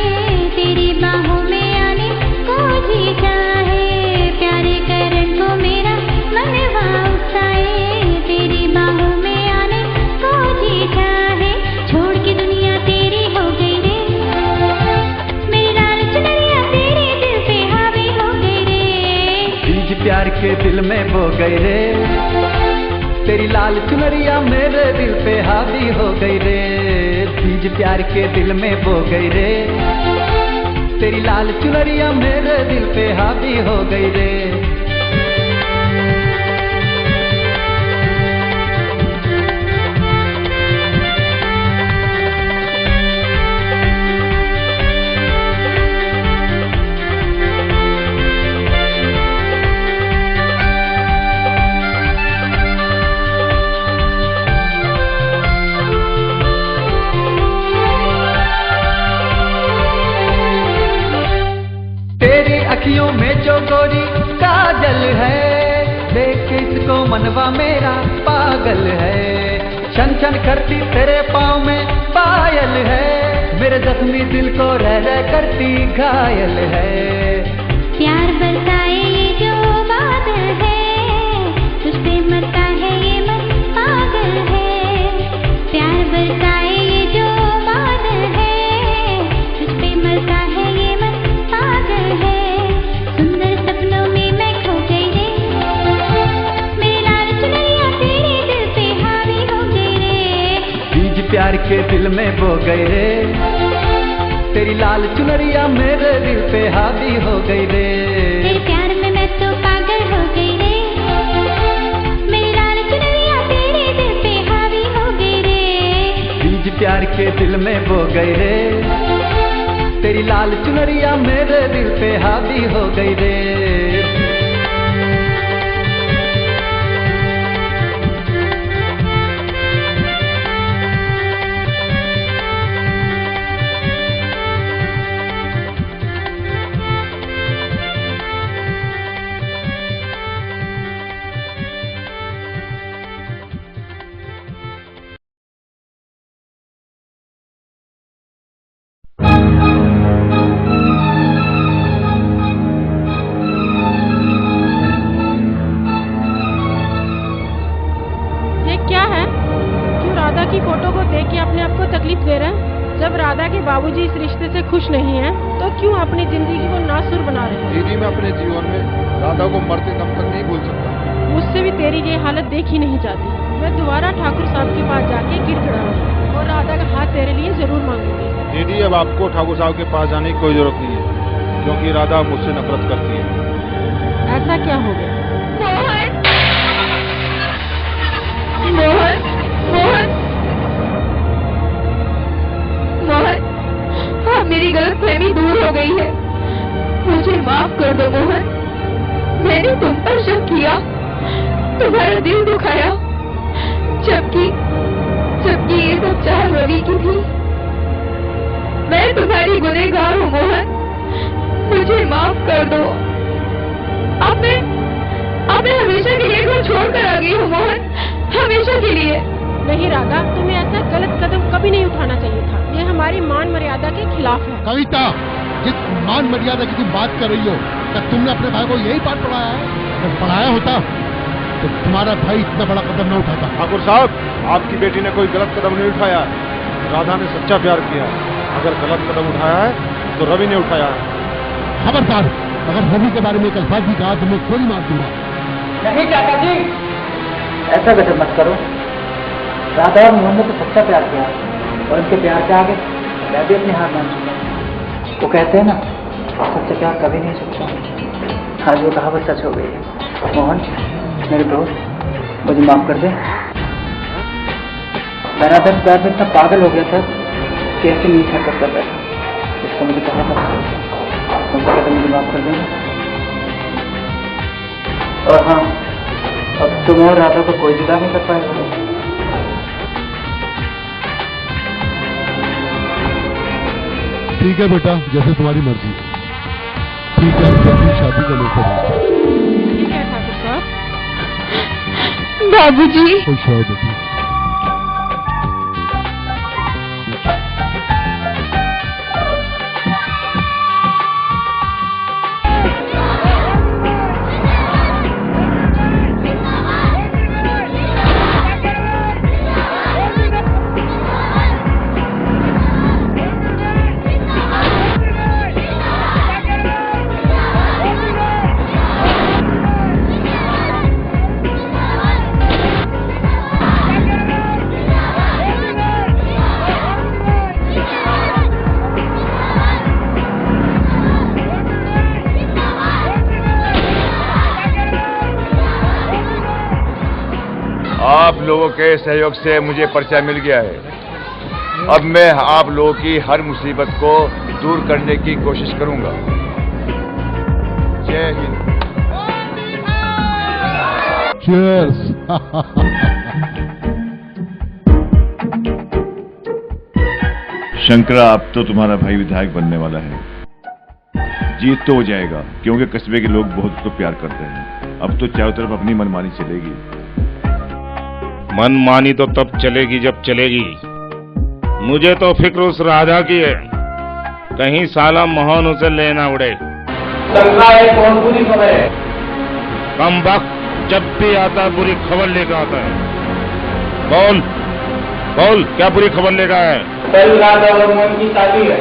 Speaker 16: तेरी बाहों में आने को जी चाहे। प्यार करने को मेरा मन वाकसाए, तेरी बाहों में आने को जी चाहे। छोड़ के दुनिया तेरी हो गई रे, मेरी लाल चुनरिया तेरे दिल पे हावी हो गई रे।
Speaker 6: बीज प्यार के दिल में बो गई रे, तेरी लाल चुनरिया मेरे दिल पे हावी हो गई रे। बीज प्यार के दिल में बो गई रे, तेरी लाल चुनरिया मेरे दिल पे हावी हो गई रे। अखियों में जो गोरी काजल है, देख इसको मनवा मेरा पागल है। छन छन करती तेरे पाँव में पायल है, मेरे जख्मी दिल को रह रह करती घायल है।
Speaker 16: प्यार बरसाए ये जो बादल है, तुझ पे मरता है ये मन पागल है। प्यार बरसाए ये जो बादल है, तुझ पे मरता है ये मन पागल है। सुंदर सपनों में मैं खो गई रे, मेरी लाल चुनरिया तेरे दिल पे हावी हो गई रे।
Speaker 6: बीज प्यार के दिल में बो गई रे, तेरी लाल चुनरिया मेरे दिल पे हावी हो गई रे।
Speaker 16: तेरे प्यार में मैं तो पागल हो गई रे, मेरी लाल चुनरिया तेरे दिल पे हावी हो गई रे।
Speaker 6: बीज प्यार के दिल में बो गई रे, तेरी लाल चुनरिया मेरे दिल पे हावी हो गई रे।
Speaker 14: बाबूजी इस रिश्ते से खुश नहीं हैं, तो क्यों अपनी जिंदगी को नासुर बना रहे हैं?
Speaker 5: दीदी, मैं अपने जीवन में राधा को मरते दम तक नहीं भूल सकता।
Speaker 14: मुझसे भी तेरी ये हालत देखी नहीं जाती। मैं दोबारा ठाकुर साहब के पास जाके गिड़गिड़ाऊंगी और राधा का हाथ तेरे लिए जरूर मांगूंगी।
Speaker 5: दीदी, अब आपको ठाकुर साहब के पास जाने की कोई जरूरत नहीं है, क्योंकि राधा मुझसे नफरत करती है।
Speaker 14: ऐसा क्या हो गया?
Speaker 3: मोहन, मोहन, मोहन, हाँ, मेरी गलतफहमी दूर हो गई है। मुझे माफ कर दो मोहन। मैंने तुम पर शक किया, तुम्हारा दिल दुखाया, जबकि ये सब चाह रवि की थी। मैं तुम्हारी गुनहगार हूँ मोहन, मुझे माफ कर दो। अब मैं हमेशा के लिए को छोड़कर आ गई हूँ मोहन, हमेशा के लिए।
Speaker 14: नहीं राधा, तुम्हें ऐसा गलत कदम कभी नहीं उठाना चाहिए था। ये हमारी मान मर्यादा के खिलाफ है।
Speaker 15: कविता, जिस मान मर्यादा की तुम बात कर रही हो, क्या तुमने अपने भाई को यही पाठ पढ़ाया है? अगर पढ़ाया होता तो तुम्हारा भाई इतना बड़ा कदम न उठाता।
Speaker 5: ठाकुर साहब, आपकी बेटी ने कोई गलत कदम नहीं उठाया, राधा ने सच्चा प्यार किया। अगर गलत कदम उठाया है तो रवि ने उठाया है।
Speaker 15: खबरदार, अगर रवि के बारे में एक अल्फाज भी कहा तो मैं गोली मार दूंगा।
Speaker 12: नहीं चाचा जी, ऐसा गजब मत करो। राधा और मोहन ने तो सच्चा प्यार किया, और उनके प्यार के आगे मैं भी अपने हार मान चुका। वो कहते हैं ना, सच्चा प्यार कभी नहीं सकता। आज वो कहावत सच हो गई है। मोहन, मेरे दोस्त, मुझे माफ कर दे। मैं राधा के प्यार में इतना पागल हो गया था कि ऐसे नीच हरकत कर बैठा। इसको मुझे कहा था, मुझे कहते मुझे माफ कर देना। और हाँ, अब तुम्हें और राधा को कोई जुदा नहीं कर पाएगा।
Speaker 15: ठीक है बेटा, जैसे तुम्हारी मर्जी। ठीक है, जल्दी शादी का मौका दो।
Speaker 14: ठीक है ठाकुर साहब।
Speaker 3: बाबूजी,
Speaker 15: खुश रहो बेटी।
Speaker 7: लोगों के सहयोग से मुझे परिचय मिल गया है। अब मैं आप लोगों की हर मुसीबत को दूर करने की कोशिश करूंगा। जय हिंद।
Speaker 15: Cheers!
Speaker 7: शंकरा, अब तो तुम्हारा भाई विधायक बनने वाला है। जीत तो हो जाएगा, क्योंकि कस्बे के लोग बहुत उसको प्यार करते हैं। अब तो चारों तरफ अपनी मनमानी चलेगी।
Speaker 9: मनमानी तो तब चलेगी जब चलेगी। मुझे तो फिक्र उस राधा की है, कहीं साला मोहन उसे लेना उड़े।
Speaker 11: कौन बुरी खबर है?
Speaker 9: कम वक्त जब भी आता बुरी खबर लेकर आता है। बोल बोल, क्या बुरी खबर लेकर है?
Speaker 11: कल राधा और मोहन की शादी है।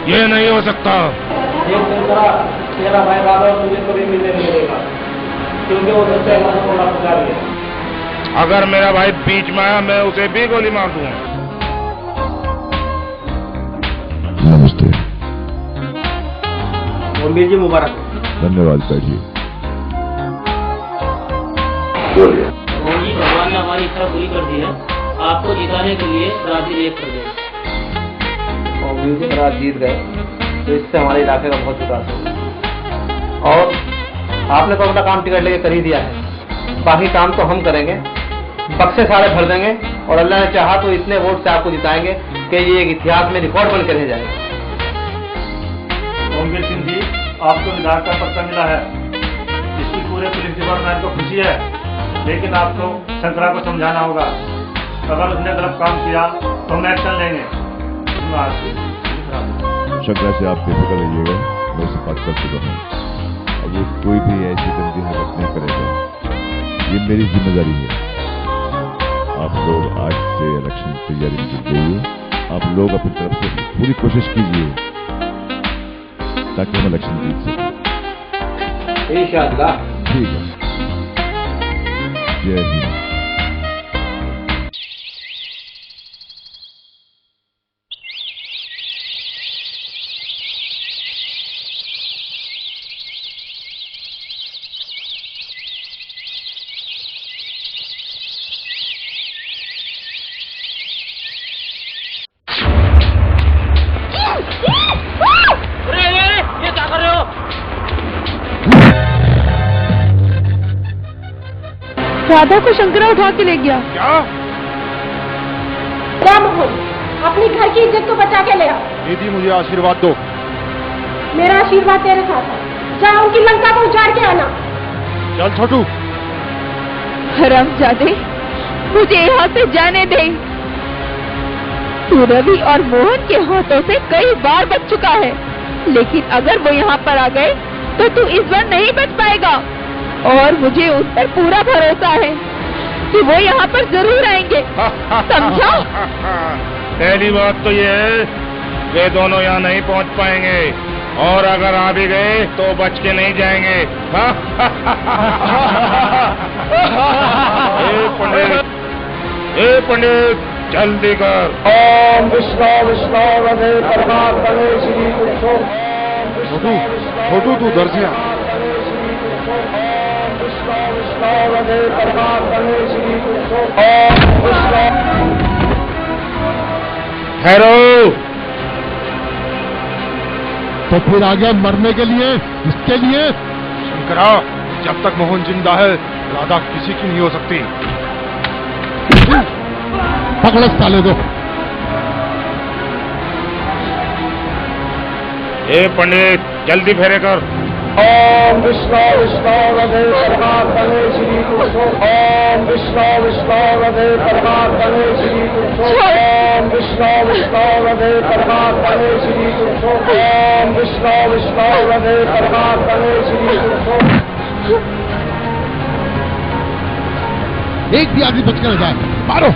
Speaker 9: ये नहीं हो सकता।
Speaker 11: एक दूसरा तेरा भाई राधा और तुझे कभी मिलने नहीं देगा, क्योंकि वो सबसे बड़ा पुजारी है।
Speaker 9: अगर मेरा भाई बीच में आया, मैं उसे भी गोली मार दूंगा।
Speaker 7: नमस्ते।
Speaker 11: मुंबई जी मुबारक।
Speaker 7: धन्यवाद। बैठिए।
Speaker 17: मोहन जी, भगवान ने हमारी इच्छा पूरी कर दी है। आपको जिताने के लिए राजी रेप कर दें।
Speaker 11: म्यूजिक राज जीत गए तो इससे हमारे इलाके का बहुत विकास होगा। और आपने तो अपना काम टिकट लेके कर ही दिया है, बाकी काम तो हम करेंगे। बक्से सारे भर देंगे और अल्लाह ने चाहा तो इतने वोट से आपको जिताएंगे कि ये एक इतिहास में रिकॉर्ड बन कर रह जाएगा।
Speaker 18: ओमवीर सिंह जी, आपको विधायक का पत्र मिला है। इसकी पूरे पुलिस डिपार्टमेंट को खुशी है, लेकिन आपको शंकरा को समझाना होगा। अगर उसने गलत काम किया तो हम एक्शन लेंगे।
Speaker 7: शंकरा से आप बेफिक्र रहिएगा, मैं उससे बात कर चुका हूँ। अब वो कोई भी ऐसी गंदी हरकत नहीं करेगा, ये मेरी जिम्मेदारी है। आप लोग आज से इलेक्शन तैयारी में जुट जाइए। आप लोग अपनी तरफ से पूरी कोशिश कीजिए ताकि हम इलेक्शन जीत सकें।
Speaker 11: इंशाअल्लाह।
Speaker 7: ठीक है। जय हिंद।
Speaker 3: राधा को शंकरा उठा के ले गया।
Speaker 14: क्या मोहन, अपनी घर की इज्जत को बचा के ले आ।
Speaker 5: दीदी, मुझे आशीर्वाद दो।
Speaker 14: मेरा आशीर्वाद तेरे साथ है। जा उनकी लंका को उजाड़ के आना।
Speaker 5: चल छोटू।
Speaker 3: हरामजादे, मुझे यहाँ से जाने दे। तू रवि और मोहन के हाथों से कई बार बच चुका है, लेकिन अगर वो यहाँ पर आ गए तो तू इस बार नहीं बच पाएगा। और मुझे उस पर पूरा भरोसा है कि वो यहाँ पर जरूर आएंगे, समझा?
Speaker 9: पहली बात तो ये है कि दोनों यहाँ नहीं पहुँच पाएंगे, और अगर आ भी गए तो बच के नहीं जाएंगे। ए पंडित, जल्दी कर।
Speaker 11: ओम विष्णु विष्णु हृदय परमात्मने श्री कृष्ण।
Speaker 5: छोटू, छोटू तू उधर से आ।
Speaker 9: ठहरो।
Speaker 15: तो फिर आ गया मरने के लिए, इसके लिए?
Speaker 5: शंकरा, जब तक मोहन जिंदा है राधा किसी की नहीं हो सकती।
Speaker 15: पकड़ो साले दो।
Speaker 9: ए पंडित, जल्दी फेरे कर।
Speaker 11: ओम विष्णु विष्णु हृदय परमात्मने श्री कृष्ण। ओम विष्णु विष्णु हृदय परमात्मने श्री कृष्ण। ओम विष्णु विष्णु हृदय परमात्मने श्री कृष्ण। ओम विष्णु विष्णु हृदय परमात्मने श्री कृष्ण।
Speaker 15: एक भी आदमी बच कर जाए, मारो।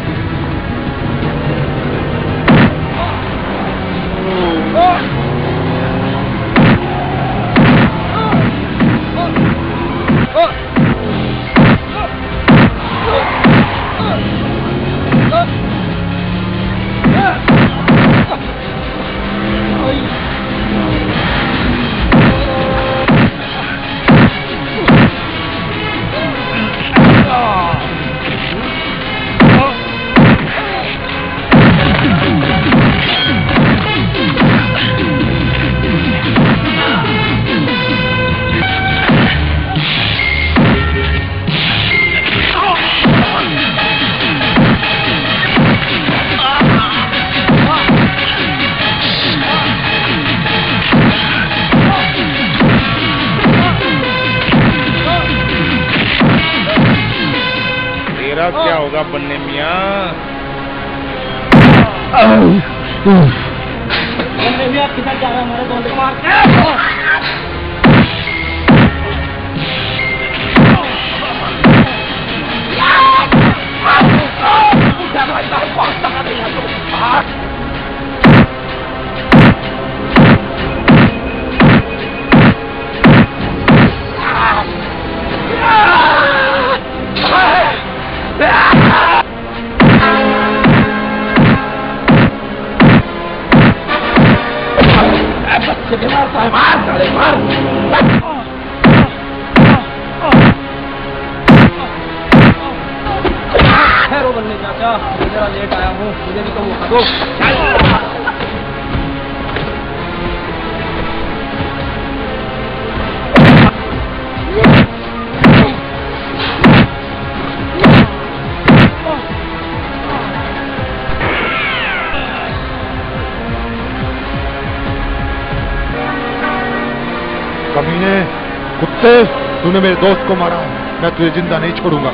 Speaker 9: होगा बन्ने मियाँ।
Speaker 17: बन्ने मियाँ किधर जा रहा है हमारे दोस्त को मार के?
Speaker 11: ठहरो बन्ने चाचा, मैं जरा लेट आया हूँ, मुझे भी तो मौका दो।
Speaker 5: कमीने, कुत्ते, तूने मेरे दोस्त को मारा, मैं तुझे जिंदा नहीं छोड़ूंगा।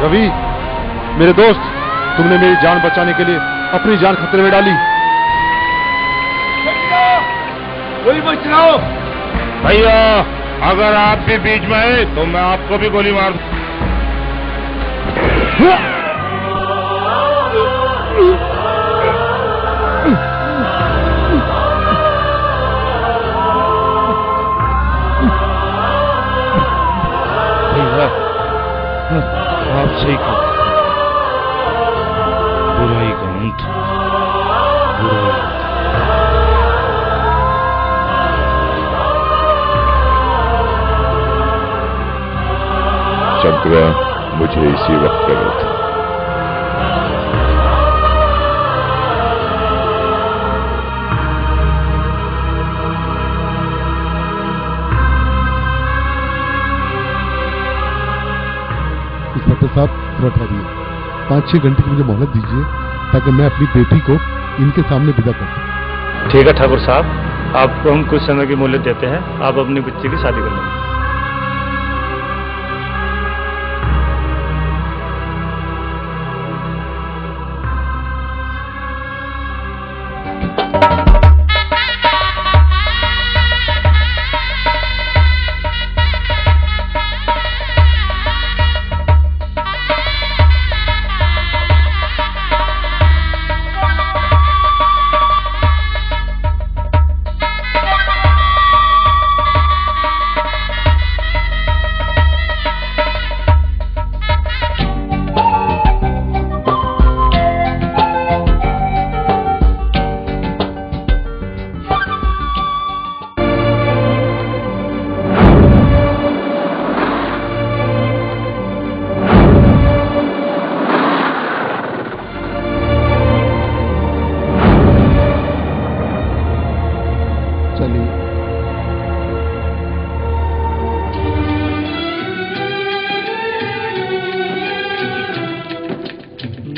Speaker 5: रवि, मेरे दोस्त, तुमने मेरी जान बचाने के लिए अपनी जान खतरे में डाली।
Speaker 9: गोली मत चलाओ भैया, अगर आप भी बीच में आए तो मैं आपको भी गोली मार दूं। आप सही कहो, बुराई का अंत बुराई।
Speaker 7: चंद्रा मुझे इसी वक्त करना था।
Speaker 15: इंस्पेक्टर साहब, थोड़ा ठहरिए, 5-6 घंटे की मुझे मोहलत दीजिए ताकि मैं अपनी बेटी को इनके सामने विदा कर दूं।
Speaker 18: ठीक है ठाकुर साहब, आपको हम कुछ समय की मोहलत देते हैं, आप अपनी बच्ची की शादी कर लेंगे।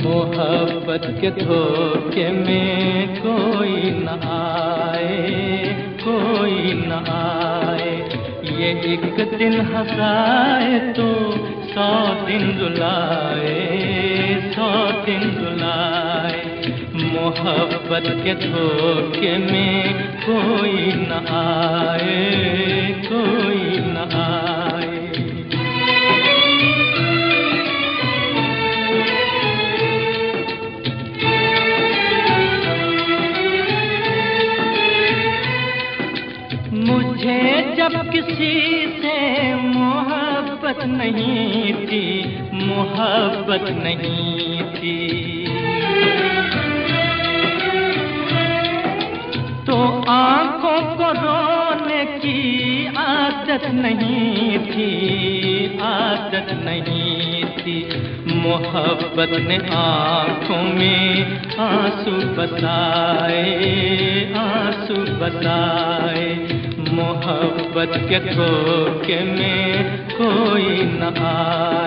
Speaker 6: मोहब्बत के धोखे में कोई न आए, कोई न आए। ये एक दिन हंसाए तो 100 दिन रुलाए, 100 दिन रुलाए। मोहब्बत के धोखे में कोई न आए, कोई न आए। मुझे जब किसी से मोहब्बत नहीं थी, मोहब्बत नहीं थी, तो आंखों को रोने की आदत आदत नहीं थी, आदत नहीं थी। मोहब्बत ने आँखों में आंसू बसाए, आंसू बसाए। मोहब्बत के धोखे में कोई न आए।